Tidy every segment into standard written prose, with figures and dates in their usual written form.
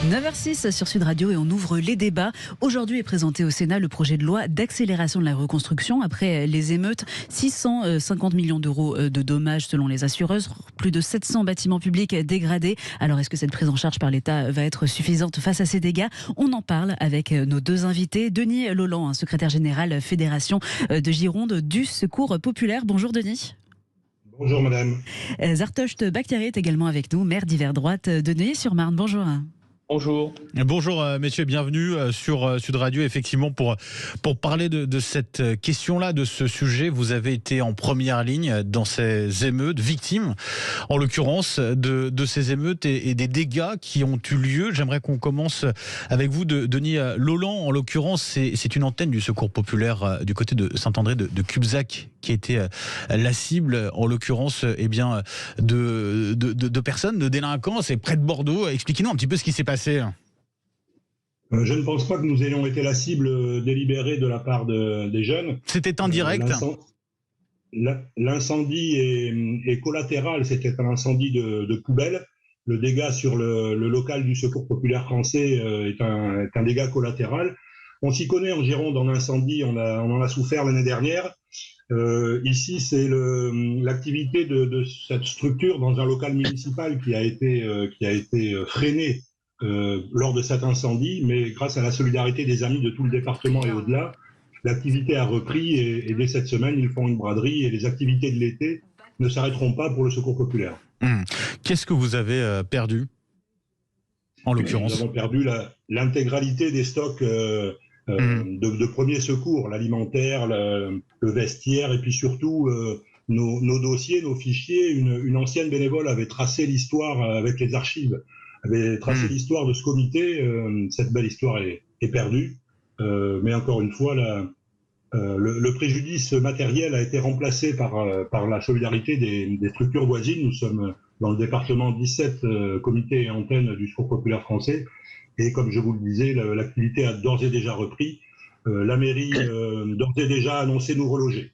9h06 sur Sud Radio et on ouvre les débats. Aujourd'hui est présenté au Sénat le projet de loi d'accélération de la reconstruction. Après les émeutes, 650 millions d'euros de dommages selon les assureuses, plus de 700 bâtiments publics dégradés. Alors est-ce que cette prise en charge par l'État va être suffisante face à ces dégâts? On en parle avec nos deux invités. Denis Lauland, secrétaire général Fédération de Gironde du Secours Populaire. Bonjour Denis. Bonjour madame. Zartocht Bakhtiari est également avec nous, maire d'hiver droite de Neuilly-sur-Marne. Bonjour. Bonjour. Bonjour messieurs, bienvenue sur Sud Radio. Effectivement, pour parler de cette question-là, de ce sujet, vous avez été en première ligne dans ces émeutes, victime en l'occurrence de ces émeutes et des dégâts qui ont eu lieu. J'aimerais qu'on commence avec vous, Denis Lauland. En l'occurrence, c'est une antenne du Secours Populaire du côté de Saint-André de Cubzac qui était la cible, en l'occurrence, de personnes, de délinquants. C'est près de Bordeaux. Expliquez-nous un petit peu ce qui s'est passé. Je ne pense pas que nous ayons été la cible délibérée de la part des jeunes. C'était indirect. L'incendie est collatéral, c'était un incendie de poubelle. Le dégât sur le local du Secours Populaire français est un dégât collatéral. On s'y connaît en Gironde en incendie, on en a souffert l'année dernière. Ici, c'est l'activité de cette structure dans un local municipal qui a été freinée lors de cet incendie, mais grâce à la solidarité des amis de tout le département et au-delà, l'activité a repris et dès cette semaine, ils font une braderie et les activités de l'été ne s'arrêteront pas pour le Secours Populaire. Qu'est-ce que vous avez perdu, en l'occurrence? Nous avons perdu l'intégralité des stocks de premiers secours, l'alimentaire, le vestiaire et puis surtout nos dossiers, nos fichiers. Une ancienne bénévole avait tracé l'histoire avec les archives, avait tracé l'histoire de ce comité. Cette belle histoire est perdue, mais encore une fois, le préjudice matériel a été remplacé par la solidarité des structures voisines. Nous sommes dans le département 17 comités et antennes du Secours Populaire français. Et comme je vous le disais, l'activité a d'ores et déjà repris. La mairie d'ores et déjà annoncé nous reloger.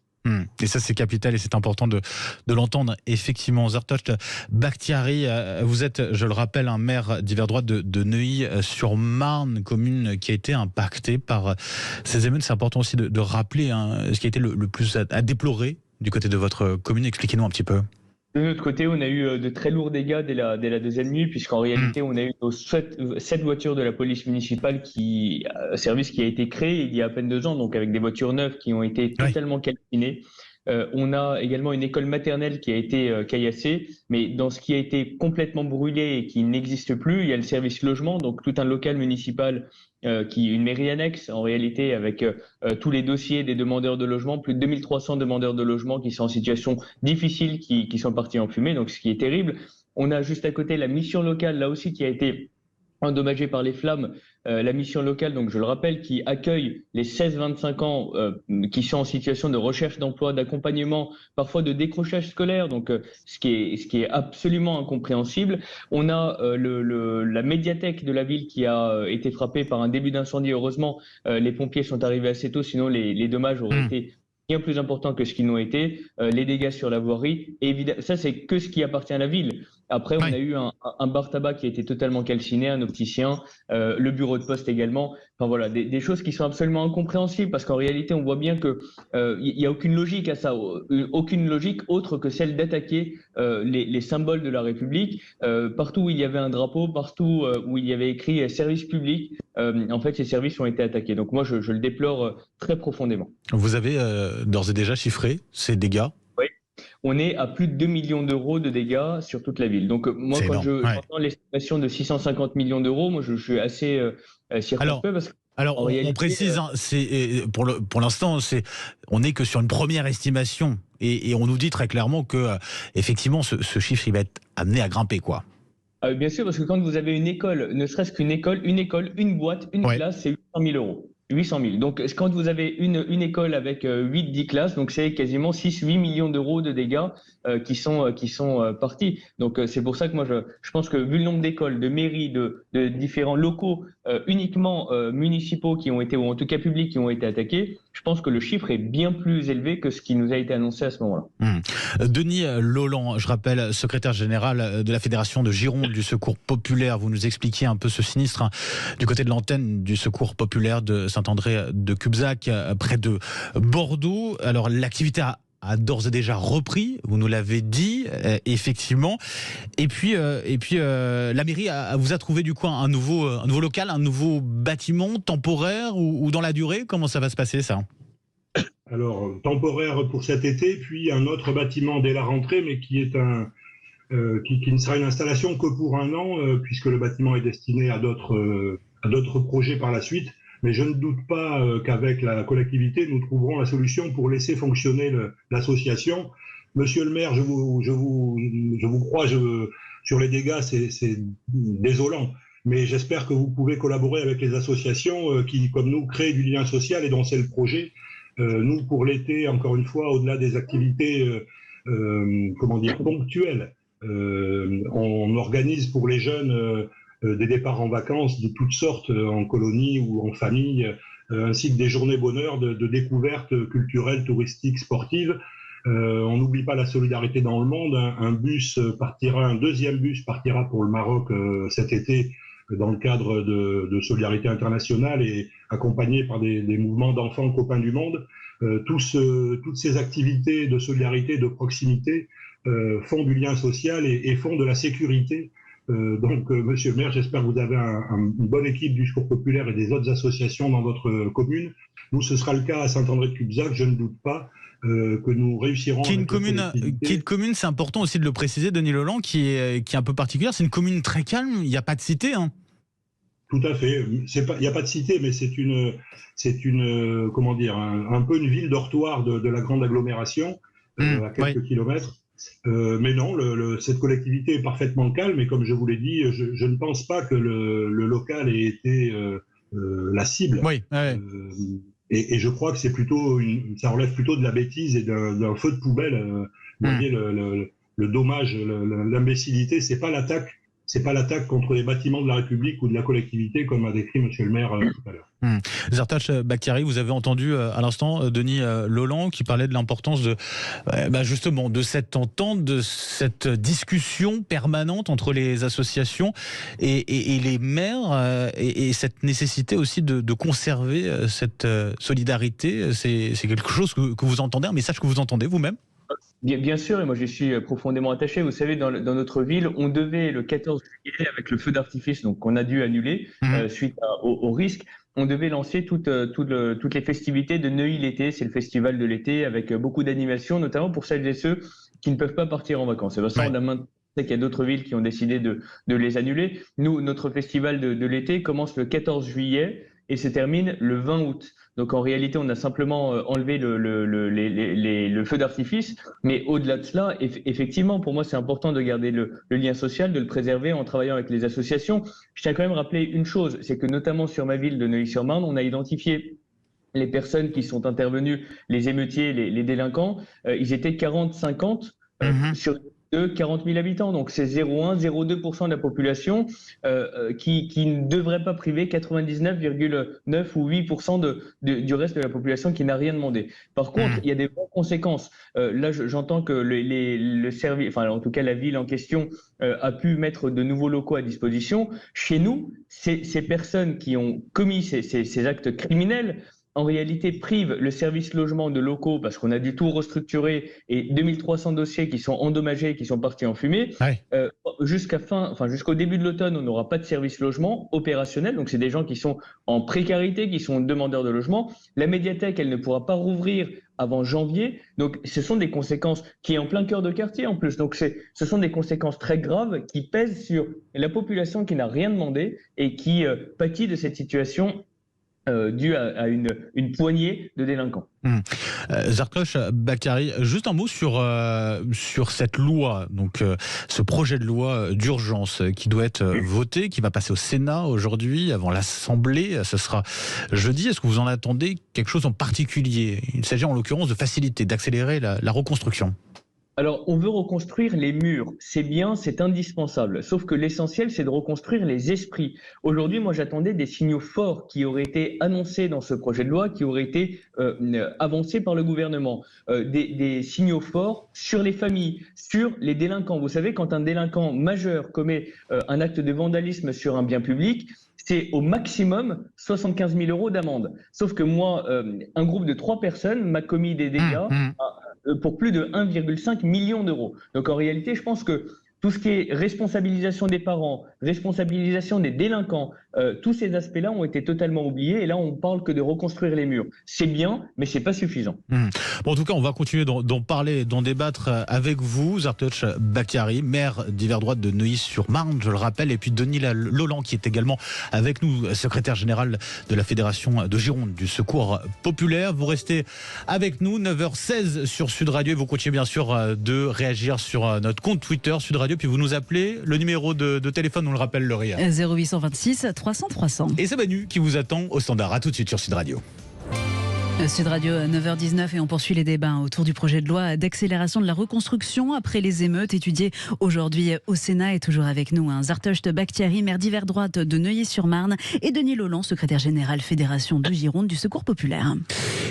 Et ça, c'est capital et c'est important de l'entendre. Effectivement, Zartocht Bakhtiari, vous êtes, je le rappelle, un maire d'hiver droite de Neuilly-sur-Marne, commune qui a été impactée par ces émeutes. C'est important aussi de rappeler ce qui a été le plus à déplorer du côté de votre commune. Expliquez-nous un petit peu. De notre côté, on a eu de très lourds dégâts dès la deuxième nuit, puisqu'en réalité, on a eu 7 voitures de la police municipale, service qui a été créé il y a à peine 2 ans, donc avec des voitures neuves qui ont été totalement calcinées. On a également une école maternelle qui a été caillassée, mais dans ce qui a été complètement brûlé et qui n'existe plus, il y a le service logement, donc tout un local municipal une mairie annexe en réalité avec tous les dossiers des demandeurs de logement, plus de 2300 demandeurs de logement qui sont en situation difficile, qui sont partis en fumée, donc ce qui est terrible. On a juste à côté la mission locale, là aussi, qui a été endommagée par les flammes, la mission locale, donc je le rappelle, qui accueille les 16-25 ans qui sont en situation de recherche d'emploi, d'accompagnement, parfois de décrochage scolaire, donc ce qui est absolument incompréhensible. On a la médiathèque de la ville qui a été frappée par un début d'incendie. Heureusement, les pompiers sont arrivés assez tôt, sinon les dommages auraient été bien plus importants que ce qu'ils n'ont été. Les dégâts sur la voirie, et évidemment, ça c'est que ce qui appartient à la ville. Après, on a eu un bar tabac qui a été totalement calciné, un opticien, le bureau de poste également. Enfin voilà, des choses qui sont absolument incompréhensibles parce qu'en réalité, on voit bien que il y a aucune logique à ça, aucune logique autre que celle d'attaquer les symboles de la République. Partout où il y avait un drapeau, partout où il y avait écrit service public, en fait, ces services ont été attaqués. Donc moi, je le déplore très profondément. Vous avez d'ores et déjà chiffré ces dégâts? On est à plus de 2 millions d'euros de dégâts sur toute la ville. Donc moi, quand j'entends l'estimation de 650 millions d'euros, moi je suis assez circonspect parce que on précise, pour l'instant, on n'est que sur une première estimation et on nous dit très clairement que effectivement ce chiffre il va être amené à grimper, quoi. Bien sûr, parce que quand vous avez une école, ne serait-ce qu'une école, une boîte, une classe, c'est 800 000 euros. 800 000. Donc, quand vous avez une école avec 8-10 classes, donc c'est quasiment 6-8 millions d'euros de dégâts qui sont partis. Donc, c'est pour ça que moi, je pense que vu le nombre d'écoles, de mairies, de différents locaux uniquement municipaux qui ont été, ou en tout cas publics, qui ont été attaqués, je pense que le chiffre est bien plus élevé que ce qui nous a été annoncé à ce moment-là. Denis Lauland, je rappelle, secrétaire général de la Fédération de Gironde du Secours Populaire. Vous nous expliquiez un peu ce sinistre du côté de l'antenne du Secours Populaire de Saint-André de Cubzac, près de Bordeaux. Alors, l'activité a d'ores et déjà repris, vous nous l'avez dit, effectivement. Et puis la mairie vous a trouvé du coup un nouveau local, un nouveau bâtiment temporaire ou dans la durée. Comment ça va se passer, ça ? Alors, temporaire pour cet été, puis un autre bâtiment dès la rentrée, mais qui est qui ne sera une installation que pour un an, puisque le bâtiment est destiné à d'autres projets par la suite. Mais je ne doute pas qu'avec la collectivité, nous trouverons la solution pour laisser fonctionner l'association. Monsieur le maire, je vous crois, sur les dégâts, c'est désolant. Mais j'espère que vous pouvez collaborer avec les associations qui, comme nous, créent du lien social et dont c'est le projet. Nous, pour l'été, encore une fois, au-delà des activités ponctuelles, on organise pour les jeunes des départs en vacances de toutes sortes, en colonie ou en famille, ainsi que des journées bonheur de découvertes culturelles, touristiques, sportives. On n'oublie pas la solidarité dans le monde. Un deuxième bus partira pour le Maroc cet été dans le cadre de solidarité internationale et accompagné par des mouvements d'enfants copains du monde. Toutes ces activités de solidarité, de proximité font du lien social et font de la sécurité. Donc, monsieur le maire, j'espère que vous avez une bonne équipe du Secours Populaire et des autres associations dans votre commune. Nous, ce sera le cas à Saint-André de Cubzac, je ne doute pas que nous réussirons. Qui est une commune, c'est important aussi de le préciser, Denis Lauland, qui est un peu particulière. C'est une commune très calme, il n'y a pas de cité. Hein. Tout à fait. Il n'y a pas de cité, mais c'est un peu une ville dortoir de la grande agglomération, à quelques kilomètres. Mais non, cette collectivité est parfaitement calme et comme je vous l'ai dit, je ne pense pas que le local ait été la cible. Oui, ouais. Et je crois que ça relève plutôt de la bêtise et d'un feu de poubelle. Vous voyez, le dommage, l'imbécilité, c'est pas l'attaque contre les bâtiments de la République ou de la collectivité, comme a décrit monsieur le maire tout à l'heure. Zartash Bakhtiari, vous avez entendu à l'instant Denis Lauland qui parlait de l'importance justement de cette entente, de cette discussion permanente entre les associations et les maires et cette nécessité aussi de conserver cette solidarité. C'est quelque chose que vous entendez, un message que vous entendez vous-même ? Bien sûr, et moi j'y suis profondément attaché. Vous savez, dans notre ville, on devait le 14 juillet, avec le feu d'artifice, donc qu'on a dû annuler suite au risque, on devait lancer toutes les festivités de Neuilly l'été. C'est le festival de l'été avec beaucoup d'animations, notamment pour celles et ceux qui ne peuvent pas partir en vacances. Et bien ça, on a maintenant qu'il y a d'autres villes qui ont décidé de les annuler. Nous, notre festival de l'été commence le 14 juillet et se termine le 20 août. Donc en réalité, on a simplement enlevé le feu d'artifice, mais au-delà de cela, effectivement, pour moi, c'est important de garder le lien social, de le préserver en travaillant avec les associations. Je tiens quand même à rappeler une chose, c'est que notamment sur ma ville de Neuilly-sur-Marne, on a identifié les personnes qui sont intervenues, les émeutiers, les délinquants, ils étaient 40-50 sur 40 000 habitants, donc c'est 0,1-0,2% de la population qui ne devrait pas priver 99,9 ou 8% du reste de la population qui n'a rien demandé. Par contre, il y a des vraies conséquences. Là, j'entends que le service, enfin en tout cas la ville en question a pu mettre de nouveaux locaux à disposition. Chez nous, ces personnes qui ont commis ces actes criminels en réalité privent le service logement de locaux parce qu'on a dû tout restructurer et 2300 dossiers qui sont endommagés, qui sont partis en fumée. Jusqu'au début de l'automne, on n'aura pas de service logement opérationnel. Donc, c'est des gens qui sont en précarité, qui sont demandeurs de logement. La médiathèque, elle ne pourra pas rouvrir avant janvier. Donc, ce sont des conséquences qui est en plein cœur de quartier en plus. Donc, ce sont des conséquences très graves qui pèsent sur la population qui n'a rien demandé et qui pâtit de cette situation dû à une poignée de délinquants. Zartash Bakhtiari, juste un mot sur cette loi, donc ce projet de loi d'urgence qui doit être voté, qui va passer au Sénat aujourd'hui, avant l'Assemblée, ce sera jeudi. Est-ce que vous en attendez quelque chose en particulier ? Il s'agit en l'occurrence de faciliter, d'accélérer la reconstruction. Alors, on veut reconstruire les murs. C'est bien, c'est indispensable. Sauf que l'essentiel, c'est de reconstruire les esprits. Aujourd'hui, moi, j'attendais des signaux forts qui auraient été annoncés dans ce projet de loi, qui auraient été avancés par le gouvernement. Des signaux forts sur les familles, sur les délinquants. Vous savez, quand un délinquant majeur commet un acte de vandalisme sur un bien public, c'est au maximum 75 000 € d'amende. Sauf que moi, un groupe de 3 personnes m'a commis des dégâts pour plus de 1,5 million d'euros. Donc en réalité, je pense que tout ce qui est responsabilisation des parents, responsabilisation des délinquants, tous ces aspects-là ont été totalement oubliés. Et là, on parle que de reconstruire les murs. C'est bien, mais c'est pas suffisant. Bon, en tout cas, on va continuer d'en parler, d'en débattre avec vous, Zartoch Bakhtiari, maire d'hiver droite de Neuilly-sur-Marne, je le rappelle, et puis Denis Lauland, qui est également avec nous, secrétaire général de la Fédération de Gironde du Secours Populaire. Vous restez avec nous, 9h16 sur Sud Radio, et vous continuez bien sûr de réagir sur notre compte Twitter Sud Radio, puis vous nous appelez, le numéro de téléphone, on le rappelle, le RIA. 0826 300 300. Et c'est Manu qui vous attend au standard. À tout de suite sur Sud Radio. Sud Radio, 9h19, et on poursuit les débats autour du projet de loi d'accélération de la reconstruction après les émeutes étudiées aujourd'hui au Sénat. Et toujours avec nous, Zartoch Bakhtiari, maire d'hiver droite de Neuilly-sur-Marne, et Denis Lauland, secrétaire général Fédération de Gironde du Secours Populaire.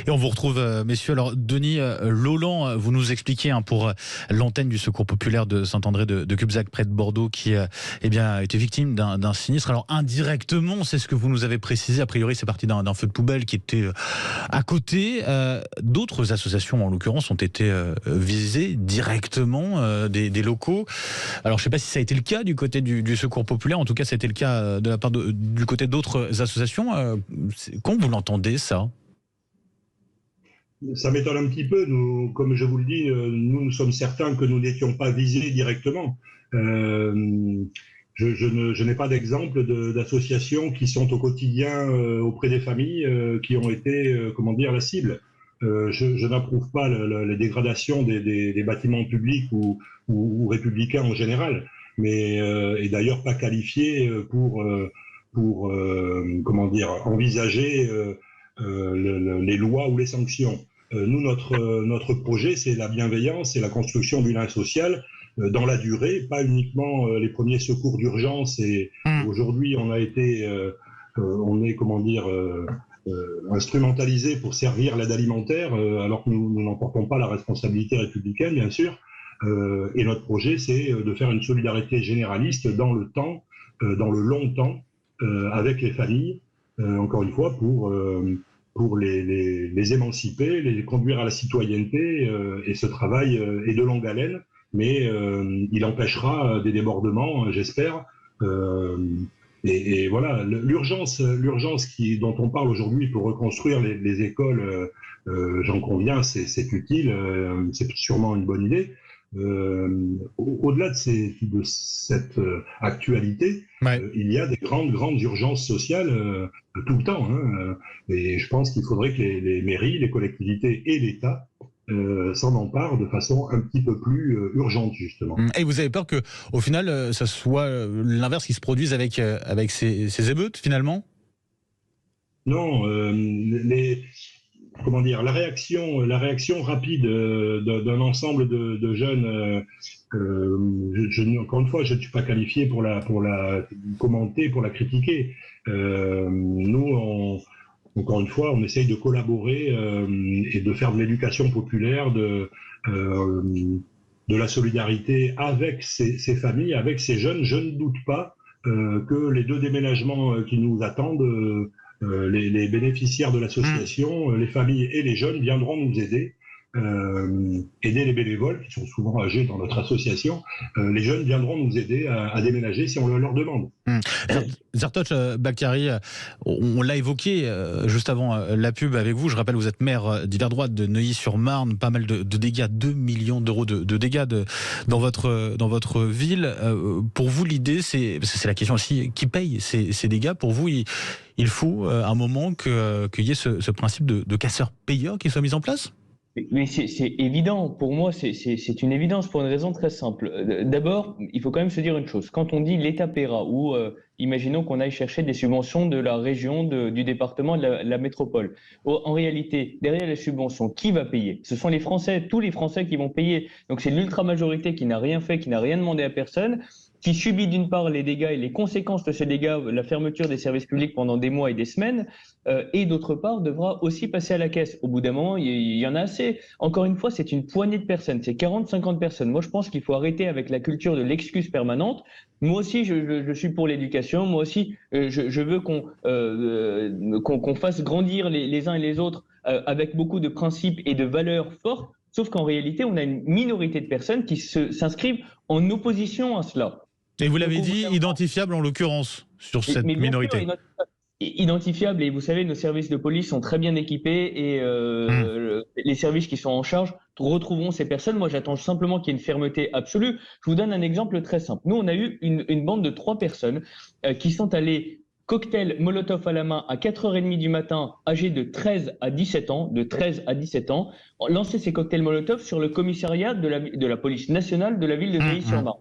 Et on vous retrouve, messieurs. Alors, Denis Lauland, vous nous expliquez pour l'antenne du Secours Populaire de Saint-André de Cubzac, près de Bordeaux, qui a été victime d'un sinistre. Alors, indirectement, c'est ce que vous nous avez précisé. A priori, c'est parti d'un feu de poubelle qui était à côté. D'autres associations, en l'occurrence, ont été visées directement, des locaux. Alors, je ne sais pas si ça a été le cas du côté du Secours Populaire. En tout cas, ça a été le cas de la part du côté d'autres associations. Quand vous l'entendez, ça ? Ça m'étonne un petit peu. Nous, comme je vous le dis, nous sommes certains que nous n'étions pas visés directement. Je n'ai pas d'exemple d'associations qui sont au quotidien auprès des familles qui ont été, la cible. Je n'approuve pas la dégradation des bâtiments publics ou républicains en général, mais et d'ailleurs pas qualifié pour envisager les lois ou les sanctions. Nous, notre projet, c'est la bienveillance et la construction du lien social dans la durée, pas uniquement les premiers secours d'urgence. Et aujourd'hui, on est instrumentalisé pour servir l'aide alimentaire, alors que nous n'en portons pas la responsabilité républicaine, bien sûr. Et notre projet, c'est de faire une solidarité généraliste dans le temps, dans le long temps, avec les familles, encore une fois, pour les émanciper, les conduire à la citoyenneté, et ce travail est de longue haleine, mais il empêchera des débordements, j'espère. Et voilà, l'urgence dont on parle aujourd'hui pour reconstruire les écoles, j'en conviens, c'est utile, c'est sûrement une bonne idée. Au-delà de cette actualité, il y a des grandes urgences sociales tout le temps. Et je pense qu'il faudrait que les mairies, les collectivités et l'État s'en emparent de façon un petit peu plus urgente, justement. Et vous avez peur qu'au final, ça soit l'inverse qui se produise avec ces émeutes, finalement ? Non, la réaction rapide d'un ensemble de jeunes, encore une fois, je ne suis pas qualifié pour la commenter, pour la critiquer. Nous, encore une fois, on essaye de collaborer et de faire de l'éducation populaire, de la solidarité avec ces familles, avec ces jeunes. Je ne doute pas que les 2 déménagements qui nous attendent, les bénéficiaires de l'association, les familles et les jeunes viendront nous aider. Aider les bénévoles qui sont souvent âgés dans notre association. Les jeunes viendront nous aider à déménager si on leur demande. Zartoch Bakhtiari, on l'a évoqué juste avant la pub avec vous. Je rappelle, vous êtes maire d'hiver droite de Neuilly-sur-Marne, pas mal de dégâts, 2 millions d'euros de dégâts dans votre ville. Pour vous, l'idée, c'est la question aussi, qui paye ces dégâts ? Pour vous, il faut un moment qu'il y ait ce principe de casseur-payeur qui soit mis en place ? Mais c'est évident, pour moi c'est une évidence pour une raison très simple. D'abord, il faut quand même se dire une chose, quand on dit l'État paiera ou imaginons qu'on aille chercher des subventions de la région, du département, de la métropole. En réalité, derrière les subventions, qui va payer? Ce sont les Français, tous les Français qui vont payer. Donc c'est l'ultra-majorité qui n'a rien fait, qui n'a rien demandé à personne, qui subit d'une part les dégâts et les conséquences de ces dégâts, la fermeture des services publics pendant des mois et des semaines, et d'autre part devra aussi passer à la caisse. Au bout d'un moment, il y en a assez. Encore une fois, c'est une poignée de personnes, c'est 40-50 personnes. Moi, je pense qu'il faut arrêter avec la culture de l'excuse permanente. Moi aussi, je suis pour l'éducation. Moi aussi, je veux qu'on fasse grandir les uns et les autres avec beaucoup de principes et de valeurs fortes. Sauf qu'en réalité, on a une minorité de personnes qui s'inscrivent en opposition à cela. Et vous l'avez dit, identifiable en l'occurrence sur cette minorité. Sûr, identifiable, et vous savez, nos services de police sont très bien équipés et les services qui sont en charge retrouveront ces personnes. Moi, j'attends simplement qu'il y ait une fermeté absolue. Je vous donne un exemple très simple. Nous, on a eu une bande de 3 personnes qui sont allées cocktail Molotov à la main à 4h30 du matin, âgés de 13 à 17 ans, lancer ces cocktails Molotov sur le commissariat de la police nationale de la ville de Neuilly-sur-Marne.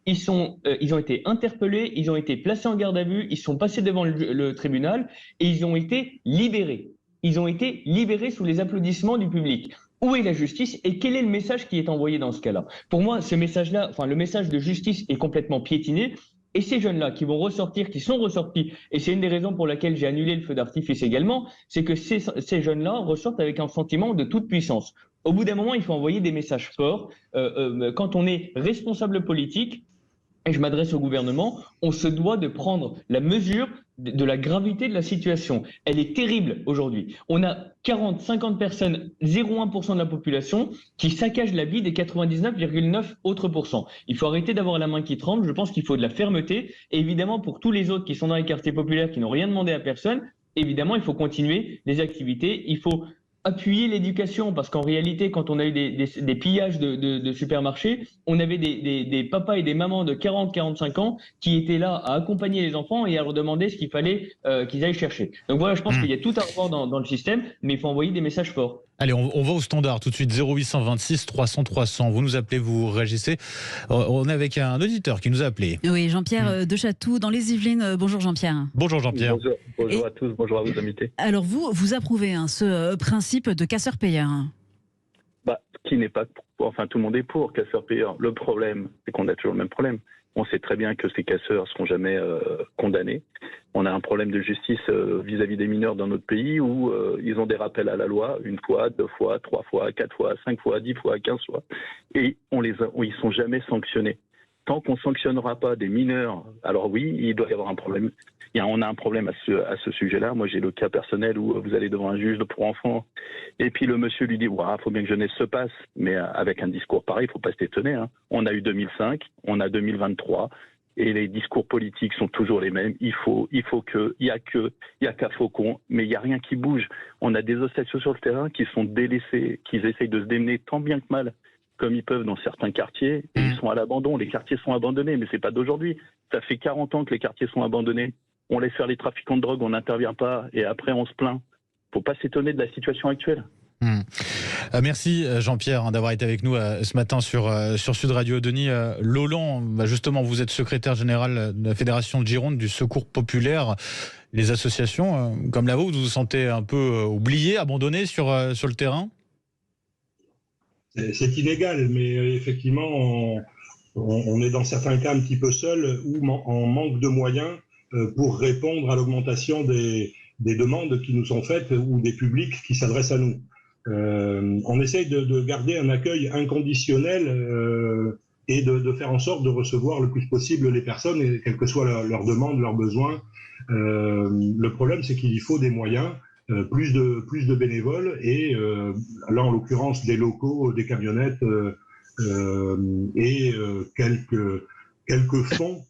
Ils ont été interpellés, ils ont été placés en garde à vue, ils sont passés devant le tribunal et ils ont été libérés. Ils ont été libérés sous les applaudissements du public. Où est la justice et quel est le message qui est envoyé dans ce cas-là? Pour moi, ce message-là, le message de justice est complètement piétiné. Et ces jeunes-là qui vont ressortir, qui sont ressortis, et c'est une des raisons pour laquelle j'ai annulé le feu d'artifice également, c'est que ces jeunes-là ressortent avec un sentiment de toute puissance. Au bout d'un moment, il faut envoyer des messages forts. Quand on est responsable politique, et je m'adresse au gouvernement, on se doit de prendre la mesure de la gravité de la situation. Elle est terrible aujourd'hui. On a 40-50 personnes, 0,1% de la population, qui saccagent la vie des 99,9 autres pourcents. Il faut arrêter d'avoir la main qui tremble. Je pense qu'il faut de la fermeté. Et évidemment, pour tous les autres qui sont dans les quartiers populaires, qui n'ont rien demandé à personne, évidemment, il faut continuer les activités. Il faut appuyer l'éducation, parce qu'en réalité, quand on a eu des pillages de supermarchés, on avait des papas et des mamans de 40-45 ans qui étaient là à accompagner les enfants et à leur demander ce qu'il fallait qu'ils aillent chercher. Donc voilà, je pense qu'il y a tout à revoir dans le système, mais il faut envoyer des messages forts. Allez, on va au standard tout de suite, 0826 300 300. Vous nous appelez, vous réagissez. On est avec un auditeur qui nous a appelé. Oui, Jean-Pierre de Chatou, dans les Yvelines. Bonjour Jean-Pierre. Bonjour Jean-Pierre. Bonjour à tous, bonjour à vos invités. Alors vous approuvez ce principe de casseur-payeur? Qui n'est pas pour, enfin tout le monde est pour casseur-payeur. Le problème, c'est qu'on a toujours le même problème. On sait très bien que ces casseurs ne seront jamais condamnés. On a un problème de justice vis-à-vis des mineurs dans notre pays où ils ont des rappels à la loi 1 fois, 2 fois, 3 fois, 4 fois, 5 fois, 10 fois, 15 fois. Et ils sont jamais sanctionnés. Tant qu'on ne sanctionnera pas des mineurs, alors oui, il doit y avoir un problème. On a un problème à ce sujet-là. Moi, j'ai le cas personnel où vous allez devant un juge pour enfants et puis le monsieur lui dit « faut bien que jeunesse se passe ». Mais avec un discours pareil, il ne faut pas s'étonner. Hein. On a eu 2005, on a 2023 et les discours politiques sont toujours les mêmes. Il y a qu'à Faucon, mais il n'y a rien qui bouge. On a des associations sur le terrain qui sont délaissées, qui essayent de se démener tant bien que mal comme ils peuvent dans certains quartiers, et ils sont à l'abandon. Les quartiers sont abandonnés, mais c'est pas d'aujourd'hui. Ça fait 40 ans que les quartiers sont abandonnés. On laisse faire les trafiquants de drogue, on n'intervient pas, et après on se plaint. Faut pas s'étonner de la situation actuelle. Merci Jean-Pierre d'avoir été avec nous ce matin sur Sud Radio. Denis Lauland, justement, vous êtes secrétaire général de la Fédération de Gironde du Secours Populaire. Les associations comme la vôtre, vous vous sentez un peu oublié, abandonné sur le terrain? C'est inégal, mais effectivement, on est dans certains cas un petit peu seul ou en manque de moyens pour répondre à l'augmentation des demandes qui nous sont faites ou des publics qui s'adressent à nous. On essaye de garder un accueil inconditionnel et de faire en sorte de recevoir le plus possible les personnes, et quelles que soient leurs demandes, leurs besoins. Le problème, c'est qu'il faut des moyens. Plus de bénévoles et là en l'occurrence des locaux, des camionnettes et quelques fonds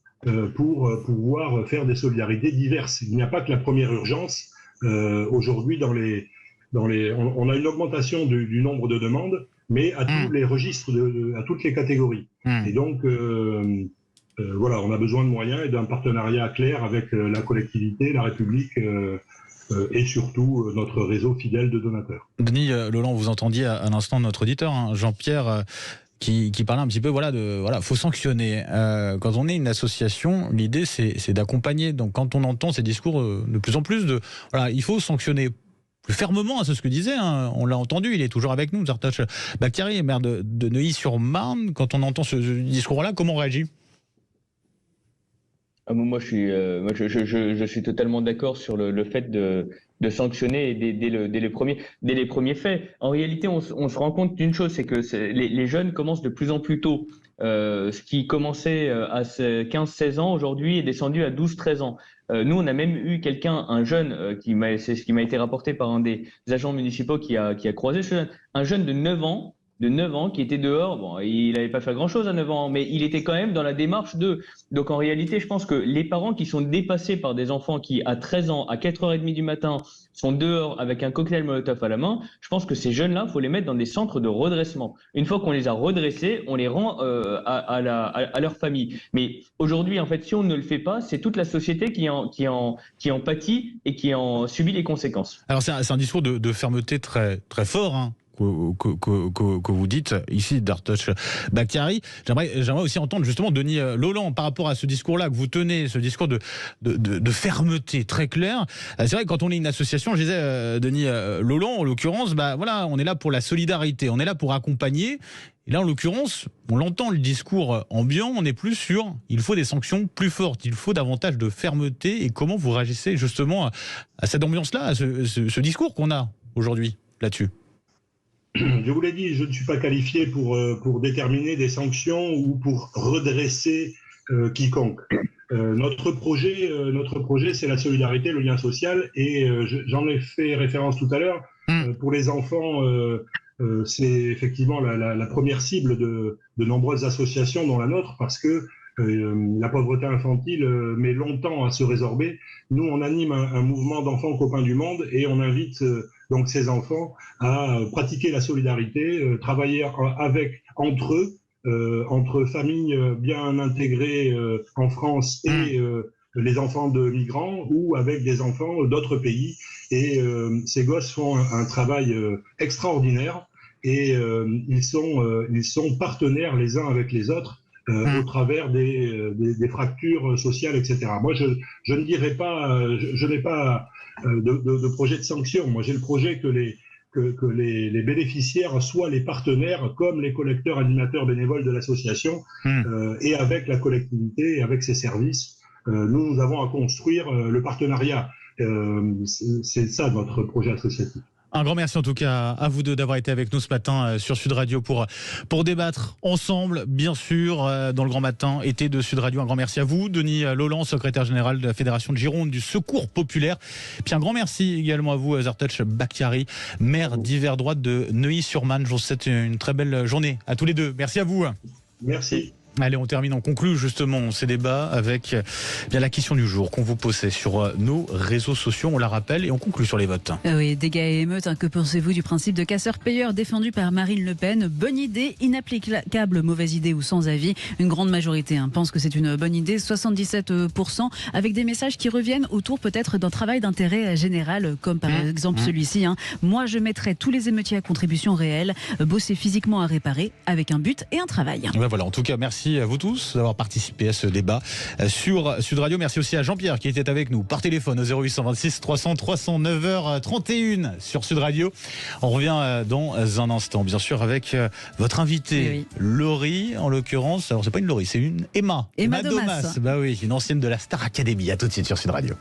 pour pouvoir faire des solidarités diverses. Il n'y a pas que la première urgence. Aujourd'hui on a une augmentation du nombre de demandes, mais à tous les registres, à toutes les catégories. Et donc voilà, on a besoin de moyens et d'un partenariat clair avec la collectivité, la République et surtout notre réseau fidèle de donateurs. Denis Lauland, vous entendiez à l'instant notre auditeur, Jean-Pierre, qui parlait un petit peu, faut sanctionner. Quand on est une association, l'idée c'est d'accompagner. Donc quand on entend ces discours de plus en plus il faut sanctionner plus fermement, c'est ce que disait, on l'a entendu, il est toujours avec nous, Zartoch Bakhtiari, maire de Neuilly-sur-Marne. Quand on entend ce discours-là, comment on réagit ? Moi, je suis totalement d'accord sur le fait de sanctionner dès les premiers faits. En réalité, on se rend compte d'une chose, c'est que les jeunes commencent de plus en plus tôt. Ce qui commençait à 15-16 ans, aujourd'hui, est descendu à 12-13 ans. Nous, on a même eu un jeune, c'est ce qui m'a été rapporté par un des agents municipaux qui a croisé ce jeune, un jeune de 9 ans qui était dehors. Bon, il n'avait pas fait grand-chose à 9 ans, mais il était quand même dans la démarche de... Donc en réalité, je pense que les parents qui sont dépassés par des enfants qui, à 13 ans, à 4h30 du matin, sont dehors avec un cocktail Molotov à la main, je pense que ces jeunes-là, il faut les mettre dans des centres de redressement. Une fois qu'on les a redressés, on les rend à leur famille. Mais aujourd'hui, en fait, si on ne le fait pas, c'est toute la société qui en pâtit et qui en subit les conséquences. Alors c'est un discours de fermeté très, très fort, que vous dites ici, Zartoch Bakhtiari. J'aimerais aussi entendre justement Denis Lalande par rapport à ce discours-là que vous tenez, ce discours de fermeté très clair. C'est vrai que quand on est une association, je disais Denis Lalande, en l'occurrence, on est là pour la solidarité, on est là pour accompagner. Et là, en l'occurrence, on l'entend, le discours ambiant, on est plus sur il faut des sanctions plus fortes, il faut davantage de fermeté. Et comment vous réagissez justement à cette ambiance-là, à ce discours qu'on a aujourd'hui là-dessus ? Je vous l'ai dit, je ne suis pas qualifié pour déterminer des sanctions ou pour redresser quiconque. Notre projet, c'est la solidarité, le lien social, et j'en ai fait référence tout à l'heure. Pour les enfants, c'est effectivement la première cible de nombreuses associations, dont la nôtre, parce que la pauvreté infantile met longtemps à se résorber. Nous, on anime un mouvement d'enfants copains du monde et on invite donc ces enfants à pratiquer la solidarité, travailler entre eux, entre familles bien intégrées en France et les enfants de migrants ou avec des enfants d'autres pays. Et ces gosses font un travail extraordinaire et ils sont partenaires les uns avec les autres. Au travers des fractures sociales, etc. Moi, je ne dirais pas, je n'ai pas de projet de sanction. Moi, j'ai le projet que les bénéficiaires soient les partenaires, comme les collecteurs animateurs bénévoles de l'association, et avec la collectivité, et avec ses services. Nous avons à construire le partenariat. C'est ça notre projet associatif. Un grand merci en tout cas à vous deux d'avoir été avec nous ce matin sur Sud Radio pour débattre ensemble, bien sûr, dans le grand matin été de Sud Radio. Un grand merci à vous, Denis Lalande, secrétaire général de la Fédération de Gironde du Secours Populaire. Puis un grand merci également à vous, Zartoch Bakhtiari, maire d'Yverdroit de Neuilly-sur-Marne. Je vous souhaite une très belle journée à tous les deux. Merci à vous. Merci. Allez, on conclut justement ces débats avec la question du jour qu'on vous posait sur nos réseaux sociaux, on la rappelle, et on conclut sur les votes. Oui, dégâts et émeutes, que pensez-vous du principe de casseur-payeur défendu par Marine Le Pen? Bonne idée, inapplicable, mauvaise idée ou sans avis? Une grande majorité pense que c'est une bonne idée, 77%, avec des messages qui reviennent autour peut-être d'un travail d'intérêt général, comme par exemple celui-ci. Moi, je mettrais tous les émeutiers à contribution réelle, bosser physiquement à réparer, avec un but et un travail. Voilà, en tout cas, merci à vous tous d'avoir participé à ce débat sur Sud Radio. Merci aussi à Jean-Pierre qui était avec nous par téléphone au 0826 300 300 9h31 sur Sud Radio. On revient dans un instant, bien sûr, avec votre invitée, Laurie, en l'occurrence. Alors, c'est pas une Laurie, c'est une Emma. Emma Domas. Bah oui, une ancienne de la Star Academy. À tout de suite sur Sud Radio.